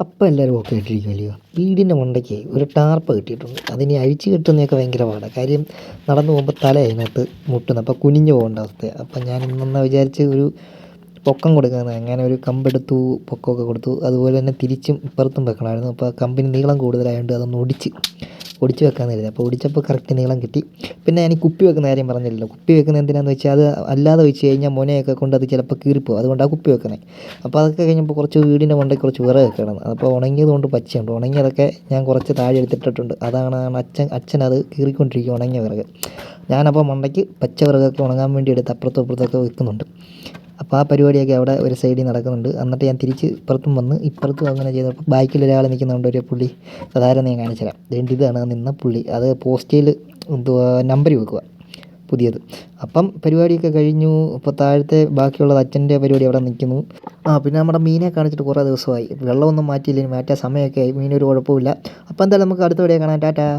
അപ്പം എല്ലാവരും ഓക്കെ ആയിട്ടിരിക്കുമല്ലയോ. വീടിൻ്റെ മണ്ടയ്ക്ക് ഒരു ടാർപ്പ് കിട്ടിയിട്ടുണ്ട്. അതിനി അഴിച്ച് കെട്ടുന്നതൊക്കെ ഭയങ്കര പാടാണ്. കാര്യം നടന്നു പോകുമ്പോൾ തല അതിനകത്ത് മുട്ടുന്നു. അപ്പോൾ കുനിഞ്ഞു പോകേണ്ട അവസ്ഥയാണ്. അപ്പം ഞാൻ ഇന്നെന്നാ വിചാരിച്ച് ഒരു പൊക്കം കൊടുക്കുന്നത്. അങ്ങനെ ഒരു കമ്പെടുത്തു, പൊക്കമൊക്കെ കൊടുത്തു. അതുപോലെ തന്നെ തിരിച്ചും ഇപ്പുറത്തും വെക്കണമായിരുന്നു. അപ്പോൾ കമ്പിന് നീളം കൂടുതലായതുകൊണ്ട് അതൊന്ന് ഒടിച്ച് വെക്കാമെന്ന് കരുതി. അപ്പോൾ ഒടിച്ചപ്പോൾ കറക്റ്റ് നീളം കിട്ടി. പിന്നെ ഞാൻ ഈ കുപ്പി വെക്കുന്ന കാര്യം പറഞ്ഞില്ലല്ലോ. കുപ്പി വെക്കുന്നത് എന്തിനാണെന്ന് വെച്ചാൽ അത് അല്ലാതെ വെച്ച് കഴിഞ്ഞാൽ മുനയൊക്കെ കൊണ്ട് അത് ചിലപ്പോൾ കീറിപ്പോകും. അതുകൊണ്ടാണ് കുപ്പി വെക്കുന്നത്. അപ്പോൾ അതൊക്കെ കഴിഞ്ഞപ്പോൾ കുറച്ച് വീടിൻ്റെ മണ്ടയ്ക്ക് കുറച്ച് വിറകൊക്കെ കിടന്നു. അപ്പോൾ ഉണങ്ങിയത് കൊണ്ട് പച്ചയുണ്ട്. ഉണങ്ങിയതൊക്കെ ഞാൻ കുറച്ച് താഴെ എടുത്തിട്ടിട്ടുണ്ട്. അതാണ് അച്ഛനത് കീറിക്കൊണ്ടിരിക്കും, ഉണങ്ങിയ വിറക്. ഞാനപ്പോൾ മണ്ടയ്ക്ക് പച്ച വിറകൊക്കെ ഉണങ്ങാൻ വേണ്ടി എടുത്ത് അപ്പുറത്തും ഇപ്പുറത്തൊക്കെ വെക്കുന്നുണ്ട്. അപ്പോൾ ആ പരിപാടിയൊക്കെ അവിടെ ഒരു സൈഡിൽ നടക്കുന്നുണ്ട്. എന്നിട്ട് ഞാൻ തിരിച്ച് ഇപ്പുറത്തും വന്ന് ഇപ്പുറത്തും അങ്ങനെ ചെയ്തപ്പോൾ ബാക്കിൽ ഒരാൾ നിൽക്കുന്നുണ്ട്, ഒരു പുള്ളി. അതാരെന്ന് ഞാൻ കാണിച്ചു തരാം. ഇതാണ് നിന്ന പുള്ളി. അത് പോസ്റ്റയിൽ എന്തുവാ നമ്പർ വെക്കുക പുതിയത്. അപ്പം പരിപാടിയൊക്കെ കഴിഞ്ഞു. ഇപ്പോൾ താഴത്തെ ബാക്കിയുള്ളത് അച്ഛൻ്റെ പരിപാടി അവിടെ നിൽക്കുന്നു. പിന്നെ നമ്മുടെ മീനെ കാണിച്ചിട്ട് കുറേ ദിവസമായി. വെള്ളമൊന്നും മാറ്റിയില്ലെങ്കിൽ മാറ്റാൻ സമയമൊക്കെ ആയി. മീനൊരു കുഴപ്പമില്ല. അപ്പോൾ എന്തായാലും നമുക്ക് അടുത്ത വീഡിയോ കാണാം. ടാറ്റാ.